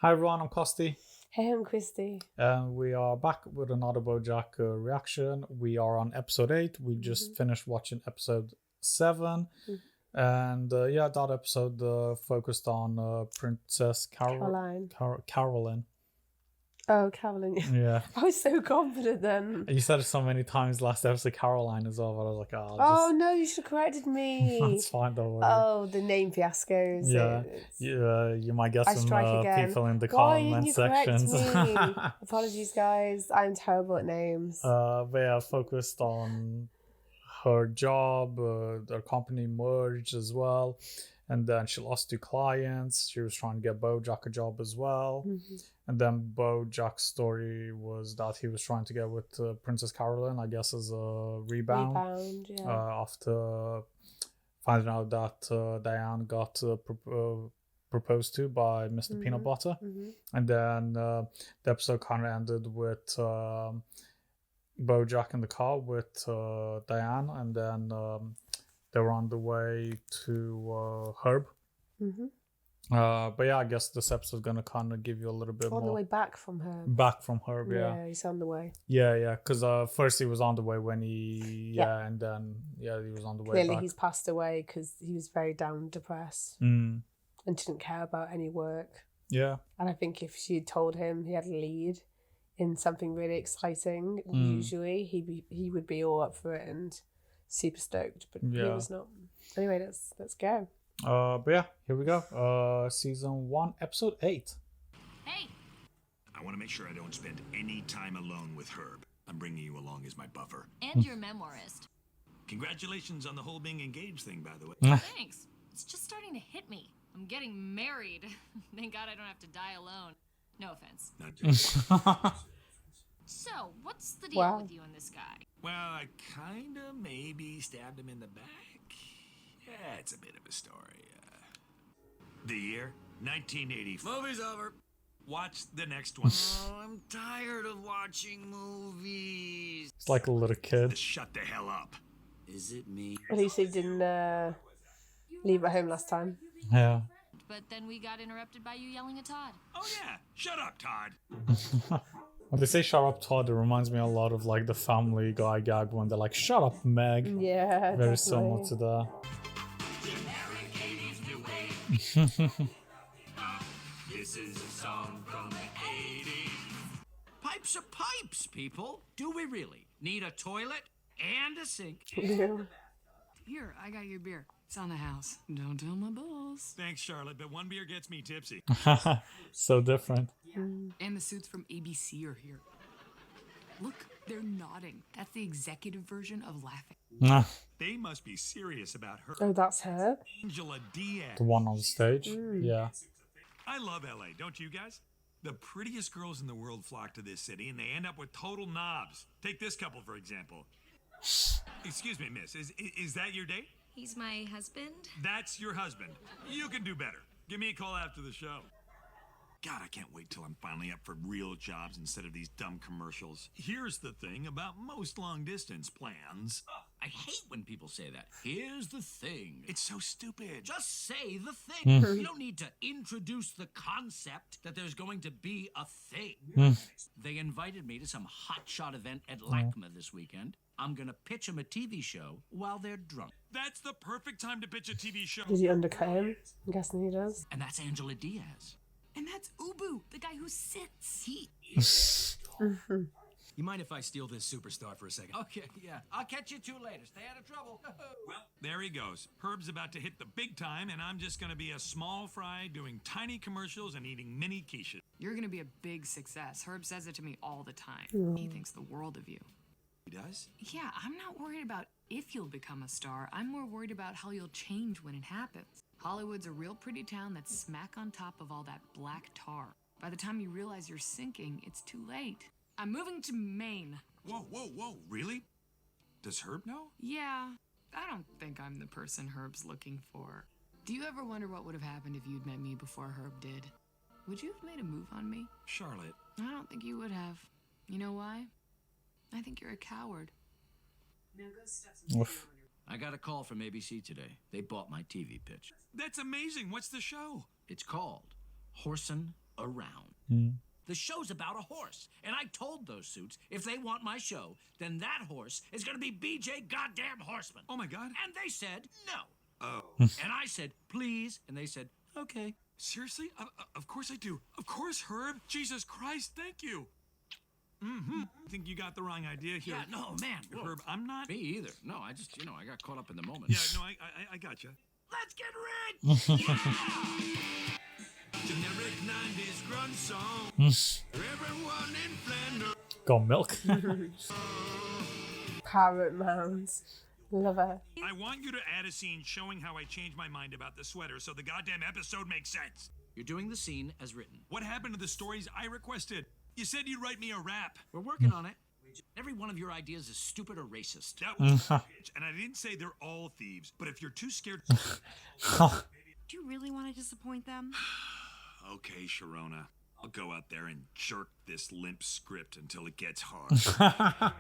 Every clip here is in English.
Hi everyone, I'm Kosti, Hey, I'm Christy. and we are back with another BoJack reaction. We are on episode 8. We just finished watching episode 7, and that episode focused on Princess Caroline. Carolyn. Oh, Caroline. Yeah, I was so confident then. you said it so many times last episode, Caroline as well. But I was like, Oh, no, you should have corrected me. That's fine, don't worry. Oh, the name fiascos. Yeah, you might get I some strike again. people in the Why comment didn't you correct sections. me? Apologies, guys. I'm terrible at names. But yeah, focused on her job, their company merged as well, and then she lost 2 clients. She was trying to get BoJack a job as well, and then BoJack's story was that he was trying to get with Princess Carolyn, I guess, as a rebound Yeah. after finding out that Diane got proposed to by Mr. Peanut Butter, and then the episode kind of ended with BoJack in the car with Diane, and then they were on the way to Herb. But yeah, I guess this episode's gonna kind of give you a little bit more On the way back from Herb. back from Herb. Yeah, he's on the way. Yeah, because first he was on the way when he and then he was on the way Clearly back. he's passed away because he was very down, depressed, Mm. and didn't care about any work. Yeah. And I think if she had told him he had a lead in something really exciting, usually he would be all up for it and super stoked. But he was not. Anyway, let's go. But yeah, here we go. Season 1, episode 8. Hey! I want to make sure I don't spend any time alone with Herb. I'm bringing you along as my buffer. And your memoirist. Congratulations on the whole being engaged thing, by the way. Thanks. It's just starting to hit me. I'm getting married. Thank God I don't have to die alone. No offense. Not just. So, what's the deal with you and this guy? Well, I kinda maybe stabbed him in the back. Yeah, it's a bit of a story. The year? 1984. Movie's over. Watch the next one. Oh, I'm tired of watching movies. It's like a little kid. Just shut the hell up. Is it me? At least he didn't leave at home last time. Yeah. But then we got interrupted by you yelling at Todd. Oh yeah, shut up, Todd. When they say shut up, Todd, it reminds me a lot of like the Family Guy gag when they're like, shut up, Meg. Yeah, Very definitely. similar to that. This is a song from the 80s. Pipes are pipes, people. Do we really need a toilet and a sink? Yeah. Here, I got your beer. It's on the house. Don't tell my boss. Thanks, Charlotte, but one beer gets me tipsy. So different. And the suits from ABC are here. Look, they're nodding. That's the executive version of laughing. They must be serious about her. Oh, that's her. Angela Diaz. The one on the stage. Yeah. I love LA, don't you guys? The prettiest girls in the world flock to this city, and they end up with total knobs. Take this couple, for example. Excuse me, miss. Is that your date? He's my husband. That's your husband. You can do better. Give me a call after the show. God, I can't wait till I'm finally up for real jobs instead of these dumb commercials. Here's the thing about most long-distance plans. I hate when people say that. Here's the thing. It's so stupid. Just say the thing. You don't need to introduce the concept that there's going to be a thing. They invited me to some hotshot event at LACMA this weekend. I'm going to pitch them a TV show while they're drunk. That's the perfect time to pitch a TV show. Did he undercut him? I'm guessing he does. And that's Angela Diaz. And that's Ubu, the guy who sits. He You mind if I steal this superstar for a second? Okay, yeah. I'll catch you two later. Stay out of trouble. Well, there he goes. Herb's about to hit the big time, and I'm just going to be a small fry doing tiny commercials and eating mini quiches. You're going to be a big success. Herb says it to me all the time. He thinks the world of you. He does? Yeah, I'm not worried about if you'll become a star. I'm more worried about how you'll change when it happens. Hollywood's a real pretty town that's smack on top of all that black tar. By the time you realize you're sinking, it's too late. I'm moving to Maine. Whoa. Really? Does Herb know? Yeah, I don't think I'm the person Herb's looking for. Do you ever wonder what would have happened if you'd met me before Herb did? Would you have made a move on me? Charlotte. I don't think you would have. You know why? I think you're a coward. Oof. I got a call from ABC today. They bought my TV pitch. That's amazing. What's the show? It's called Horseman around. Mm. The show's about a horse, and I told those suits if they want my show, then that horse is going to be BJ goddamn Horseman. Oh my God. And they said no. Oh. And I said, please. And they said, okay. Seriously? Of course I do. Of course, Herb. Jesus Christ, thank you. Mm-hmm. I think you got the wrong idea here. Yeah, no, man. Herb, I'm not... Me either. No, I just, I got caught up in the moment. Yeah, no, I got you. Let's get rich! Yeah! Generic 90s grunge song. Everyone in Flanders. Got milk. Parrot mounds. Love it. I want you to add a scene showing how I changed my mind about the sweater so the goddamn episode makes sense. You're doing the scene as written. What happened to the stories I requested? You said you'd write me a rap. We're working on it. Every one of your ideas is stupid or racist. That was and I didn't say they're all thieves, but if you're too scared... Do you really want to disappoint them? Okay, Sharona. I'll go out there and jerk this limp script until it gets hard. I'm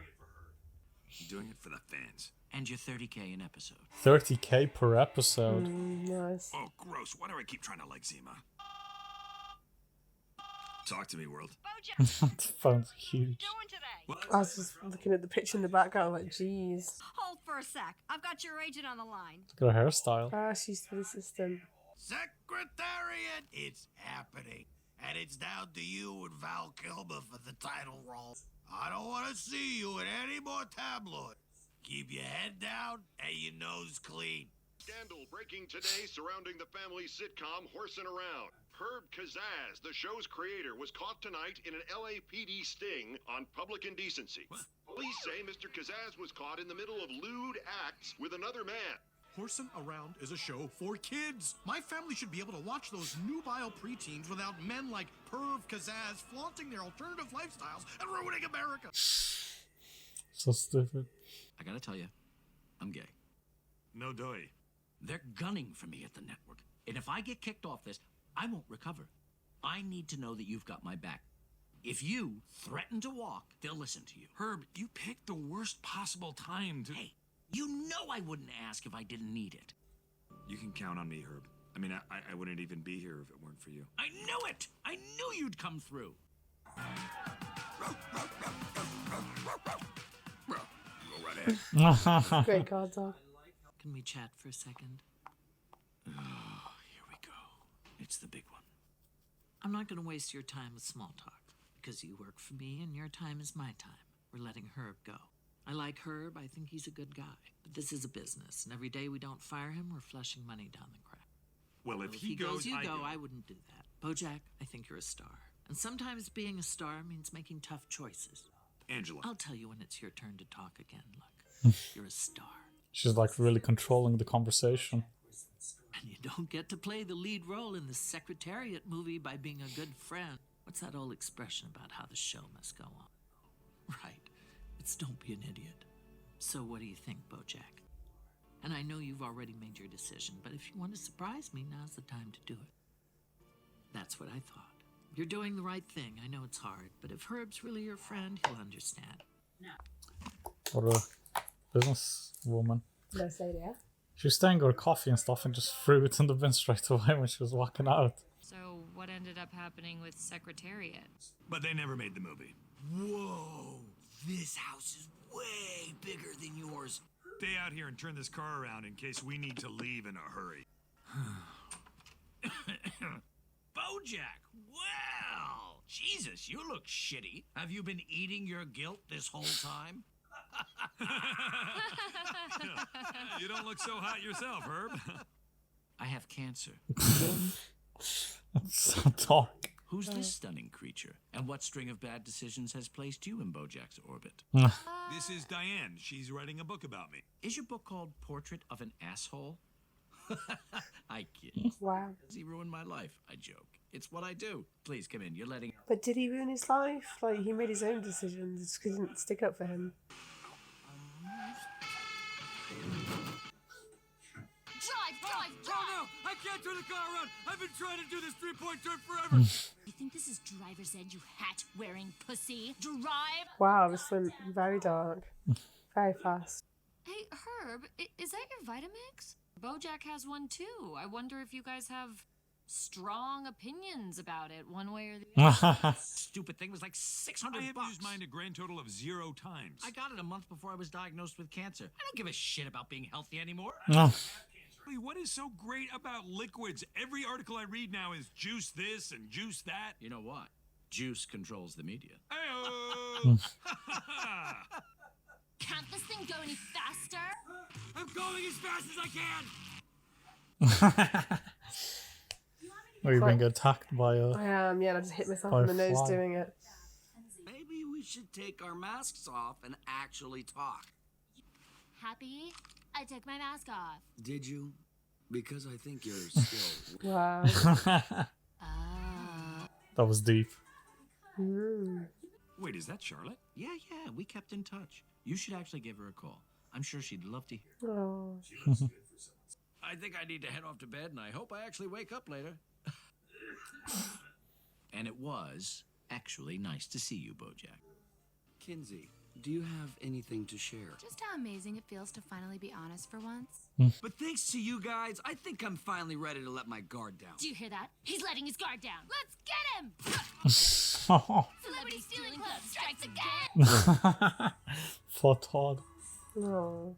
doing it for the fans. And you're $30K an episode. 30K per episode. Nice. Oh, gross. Why do I keep trying to like Zima? Talk to me, world. BoJack, The phone's huge. doing today? I was just looking at the picture in the background like, jeez. Hold for a sec. I've got your agent on the line. Got a hairstyle. Ah, she's the assistant. Secretariat, it's happening. And it's down to you and Val Kilmer for the title role. I don't want to see you in any more tabloids. Keep your head down and your nose clean. Scandal breaking today surrounding the family sitcom Horsing Around. Herb Kazaz, the show's creator, was caught tonight in an LAPD sting on public indecency. Police say Mr. Kazaz was caught in the middle of lewd acts with another man. Horsing Around is a show for kids. My family should be able to watch those nubile preteens without men like Perv Kazaz flaunting their alternative lifestyles and ruining America. So stupid. I gotta tell you, I'm gay. No doy. They're gunning for me at the network. And if I get kicked off this, I won't recover. I need to know that you've got my back. If you threaten to walk, they'll listen to you. Herb, you picked the worst possible time to... Hey, you know I wouldn't ask if I didn't need it. You can count on me, Herb. I mean, I wouldn't even be here if it weren't for you. I knew it! I knew you'd come through. Go right ahead. Great guard dog. Can we chat for a second? Here we go. It's the big one. I'm not going to waste your time with small talk, because you work for me and your time is my time. We're letting Herb go. I like Herb. I think he's a good guy. But this is a business, and every day we don't fire him, we're flushing money down the crack. Well, if Well, he goes, you I go. go. I wouldn't do that. BoJack, I think you're a star. And sometimes being a star means making tough choices. Angela. I'll tell you when it's your turn to talk again. Look, you're a star. She's like really controlling the conversation. And you don't get to play the lead role in the Secretariat movie by being a good friend. What's that old expression about how the show must go on? Right. It's don't be an idiot. So what do you think, BoJack? And I know you've already made your decision, but if you want to surprise me, now's the time to do it. That's what I thought. You're doing the right thing. I know it's hard, but if Herb's really your friend, he'll understand. What a businesswoman. Nice idea. She was staying her coffee and stuff and just threw it in the bin straight away when she was walking out. So what ended up happening with Secretariat? But they never made the movie. Whoa! This house is way bigger than yours. Stay out here and turn this car around in case we need to leave in a hurry. BoJack, well, Jesus, you look shitty. Have you been eating your guilt this whole time? You don't look so hot yourself, Herb. I have cancer. It's so dark. Who's this stunning creature? And what string of bad decisions has placed you in BoJack's orbit? This is Diane. She's writing a book about me. Is your book called Portrait of an Asshole? I kid. Wow. He ruined my life. I joke. It's what I do. Please come in. You're letting... But did he ruin his life? Like, he made his own decisions. Just didn't stick up for him. Drive! Oh no! I can't turn the car around! I've been trying to do this three-point turn forever! You think this is driver's ed, you hat-wearing pussy? Drive! Wow, this went very dark. Very fast. Hey, Herb, is that your Vitamix? BoJack has one too. I wonder if you guys have strong opinions about it, one way or the other. Stupid thing was like $600. I have used mine a grand total of 0 times. I got it a month before I was diagnosed with cancer. I don't give a shit about being healthy anymore. What is so great about liquids? Every article I read now is juice this and juice that. You know what? Juice controls the media. Hey-oh. Can't this thing go any faster? I'm going as fast as I can. Are you being attacked by a... I am, yeah, and I just hit myself By in a the nose fly. doing it. Maybe we should take our masks off and actually talk. Happy? I took my mask off. Did you? Because I think you're still... Wow. That was deep. Wait, is that Charlotte? Yeah, we kept in touch. You should actually give her a call. I'm sure she'd love to hear. Oh. I think I need to head off to bed, and I hope I actually wake up later. And it was actually nice to see you, BoJack. Kinsey, do you have anything to share? Just how amazing it feels to finally be honest for once. But thanks to you guys, I think I'm finally ready to let my guard down. Do you hear that? He's letting his guard down. Let's get him! Celebrity Stealing Club strikes again! For Todd. Oh.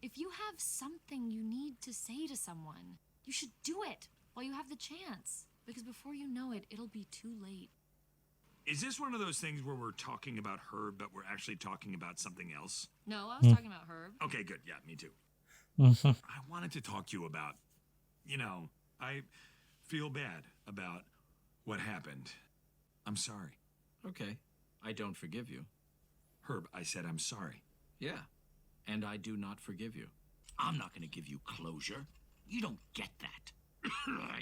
If you have something you need to say to someone, you should do it while you have the chance. Because before you know it, it'll be too late. Is this one of those things where we're talking about Herb, but we're actually talking about something else? No, I was talking about Herb. Okay, good. Yeah, me too. Mm-hmm. I wanted to talk to you about, I feel bad about what happened. I'm sorry. Okay, I don't forgive you. Herb, I said I'm sorry. Yeah, and I do not forgive you. I'm not going to give you closure. You don't get that.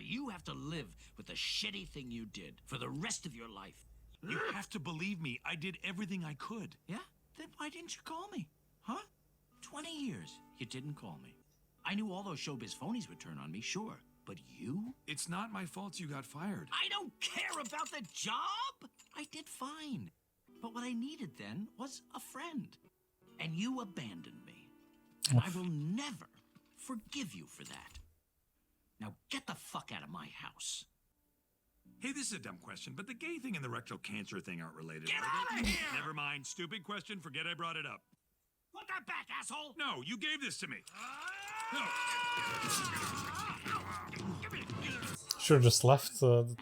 You have to live with the shitty thing you did for the rest of your life. You have to believe me. I did everything I could. Yeah? Then why didn't you call me? Huh? 20 years you didn't call me. I knew all those showbiz phonies would turn on me, sure. But you? It's not my fault you got fired. I don't care about the job! I did fine. But what I needed then was a friend. And you abandoned me. And I will never forgive you for that. Now get the fuck out of my house. Hey, this is a dumb question, but the gay thing and the rectal cancer thing aren't related. Get are out they? of here! Never mind. Stupid question. Forget I brought it up. Put that back, asshole! No, you gave this to me. No. Should have just left What are you?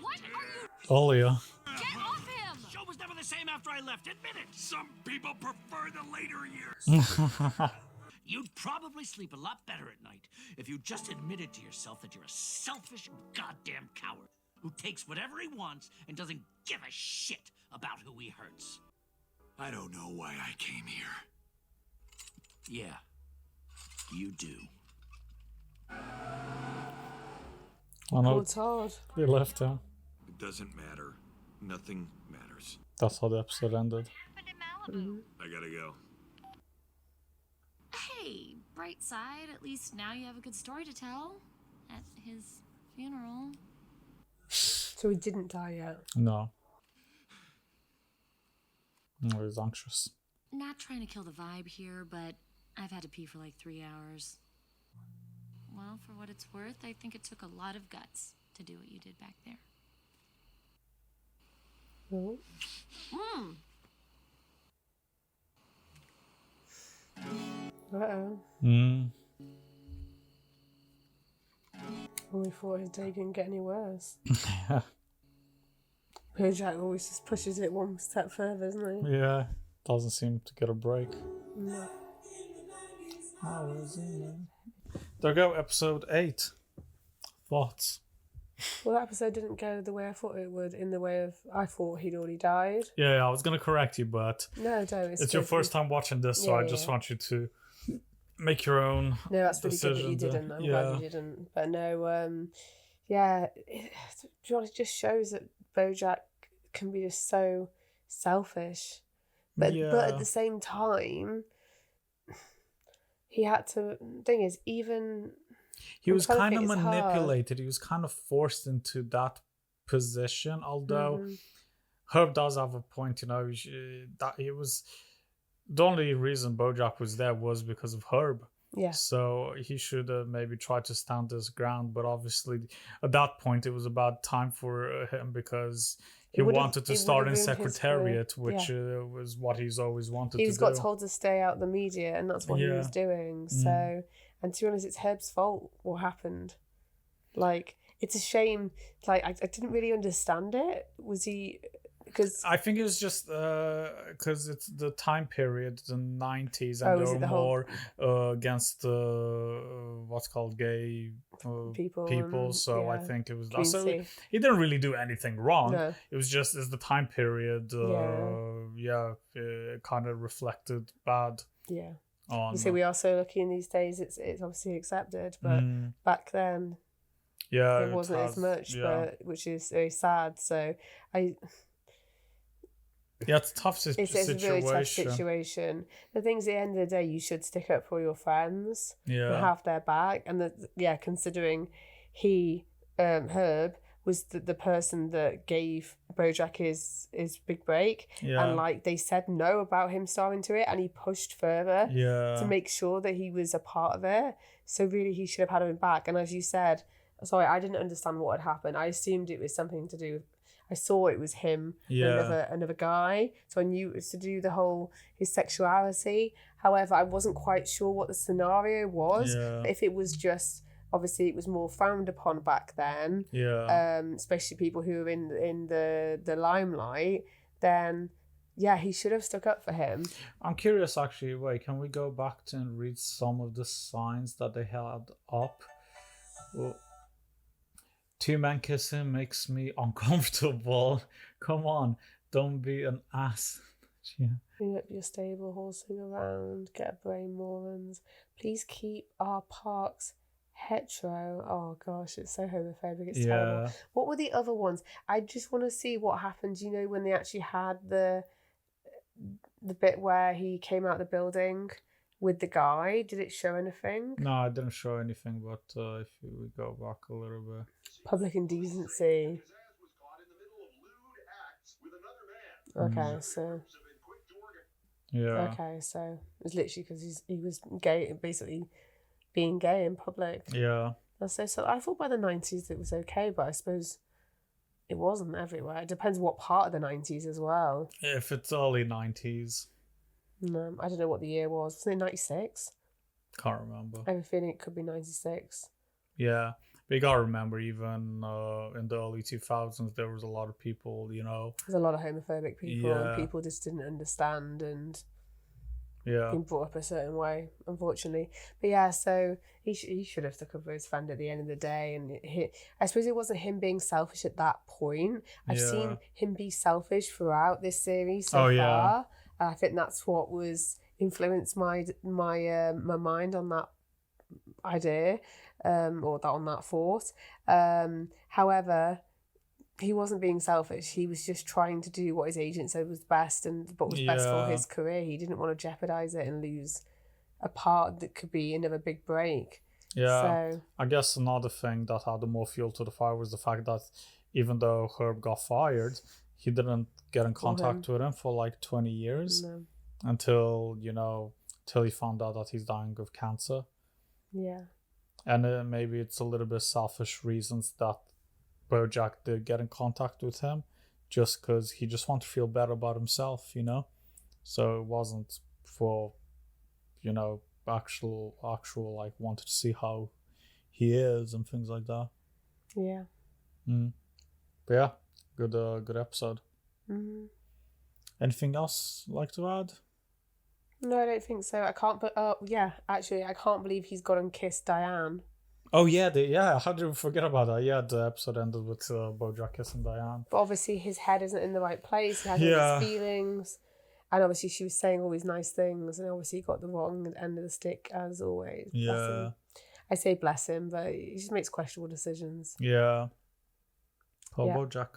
earlier. Get off him! Show was never the same after I left, admit it! Some people prefer the later years. You'd probably sleep a lot better at night if you just admitted to yourself that you're a selfish goddamn coward who takes whatever he wants and doesn't give a shit about who he hurts. I don't know why I came here. Yeah, you do. I know Poor Todd. they left him. It doesn't matter. Nothing matters. That's how the episode ended. I gotta go. Hey, bright side, at least now you have a good story to tell at his funeral. So he didn't die yet. No. I was anxious. Not trying to kill the vibe here, but I've had to pee for like 3 hours. Well, for what it's worth, I think it took a lot of guts to do what you did back there. Oh. Uh-oh. We thought his day couldn't get any worse. BoJack always just pushes it one step further, isn't he? Yeah. Doesn't seem to get a break. No. There go, episode 8. Thoughts? Well, that episode didn't go the way I thought it would, in the way of, I thought he'd already died. Yeah, I was going to correct you, but No, don't. it's your first time watching this, so I just want you to make your own No, that's really good that you decisions. didn't. I'm glad you didn't. But no, it just shows that BoJack can be just so selfish. But at the same time, he had to. Thing is, even he was kind of it's manipulated. He was kind of forced into that position. Although Herb does have a point, that he was. The only reason BoJack was there was because of Herb. Yeah. So he should have maybe tried to stand his ground. But obviously, at that point, it was about time for him because he wanted to start in Secretariat, which was what he's always wanted to do. He's got told to stay out the media, and that's what he was doing. So, and to be honest, it's Herb's fault what happened. Like, it's a shame. Like, I didn't really understand it. Was he... Because I think it's just because it's the time period, the 90s, and they were more against what's called gay people. So I think it was that. So he didn't really do anything wrong. No. It was just as the time period, it kind of reflected bad. Yeah. So we are so lucky in these days. It's obviously accepted, but back then, it wasn't as much. But which is very sad. So it's a tough situation. It's a really tough situation. The thing's, at the end of the day, you should stick up for your friends and have their back. And considering Herb was the person that gave BoJack his big break, and like they said no about him starring to it, and he pushed further to make sure that he was a part of it. So really, he should have had him back. And as you said, sorry, I didn't understand what had happened. I assumed it was something to do with. I saw it was him and another guy, so I knew it was to do his sexuality. However, I wasn't quite sure what the scenario was. But if it was just, obviously it was more frowned upon back then, especially people who were in the limelight, then he should have stuck up for him. I'm curious actually, wait, can we go back and read some of the signs that they had up? Well, 2 men kissing makes me uncomfortable. Come on, don't be an ass. Clean up your stable, horsing around, get a brain morons. Please keep our parks hetero. Oh gosh, it's so homophobic, it's terrible. What were the other ones? I just want to see what happened, when they actually had the bit where he came out the building with the guy. Did it show anything? No, it didn't show anything, but if we go back a little bit. Public indecency. Okay, so... Okay, so it's literally because he was gay, basically being gay in public. Yeah. That's so I thought by the 90s it was okay, but I suppose it wasn't everywhere. It depends what part of the 90s as well. If it's early 90s. No, I don't know what the year was. Was it 96? Can't remember. I have a feeling it could be 96. Yeah. But you gotta remember, even in the early 2000s, there was a lot of people, There's a lot of homophobic people, and people just didn't understand and been brought up a certain way, unfortunately. But so he should have stuck up for his friend at the end of the day. And I suppose it wasn't him being selfish at that point. I've seen him be selfish throughout this series so far. I think that's what was influenced my mind on that idea, or on that thought. However, he wasn't being selfish. He was just trying to do what his agent said was best, but was best for his career. He didn't want to jeopardize it and lose a part that could be another big break. Yeah, so, I guess another thing that had more fuel to the fire was the fact that even though Herb got fired, he didn't get in contact with him for like 20 years until he found out that he's dying of cancer. Yeah. And maybe it's a little bit selfish reasons that BoJack did get in contact with him, just because he just wanted to feel better about himself, So it wasn't for, actual like wanted to see how he is and things like that. Yeah. But yeah, good episode. Mm-hmm. Anything else like to add? No, I don't think so. I can't. But actually, I can't believe he's gone and kissed Diane. Oh yeah, how did we forget about that? Yeah, the episode ended with BoJack kissing Diane. But obviously, his head isn't in the right place. He has all his feelings, and obviously, she was saying all these nice things, and obviously, he got the wrong end of the stick as always. Yeah. I say bless him, but he just makes questionable decisions. Yeah. Poor BoJack.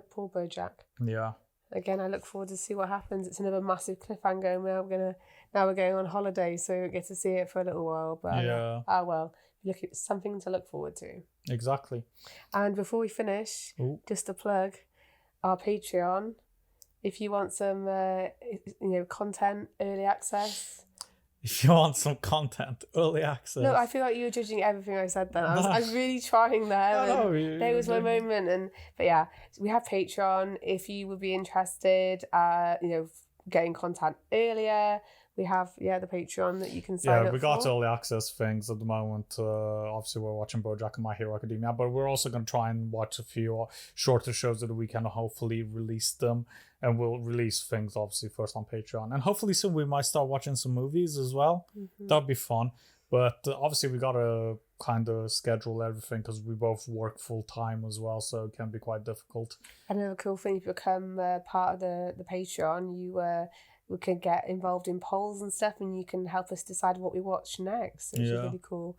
Poor BoJack. Yeah. Again, I look forward to see what happens. It's another massive cliffhanger. Now we're going on holiday, so we won't get to see it for a little while. But look, it's something to look forward to. Exactly. And before we finish, just a plug, our Patreon. If you want some, content, early access, if you want some content, early access. No, I feel like you were judging everything I said then. I was really trying there. There was my moment. But yeah, we have Patreon. If you would be interested, getting content earlier, we have the Patreon that you can sign up for. Yeah, we got early access things at the moment. Obviously, we're watching BoJack and My Hero Academia, but we're also going to try and watch a few shorter shows of the weekend and hopefully release them. And we'll release things, obviously, first on Patreon. And hopefully soon we might start watching some movies as well. Mm-hmm. That'd be fun. But obviously we got to kind of schedule everything because we both work full-time as well, so it can be quite difficult. Another cool thing, if you become part of the Patreon, we can get involved in polls and stuff, and you can help us decide what we watch next, which is really cool.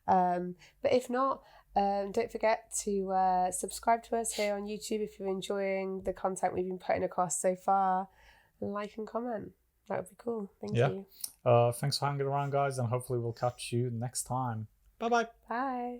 But if not, don't forget to subscribe to us here on YouTube if you're enjoying the content we've been putting across so far, and like and comment. That would be cool. Thank you. Thanks for hanging around, guys, and hopefully we'll catch you next time. Bye-bye. Bye.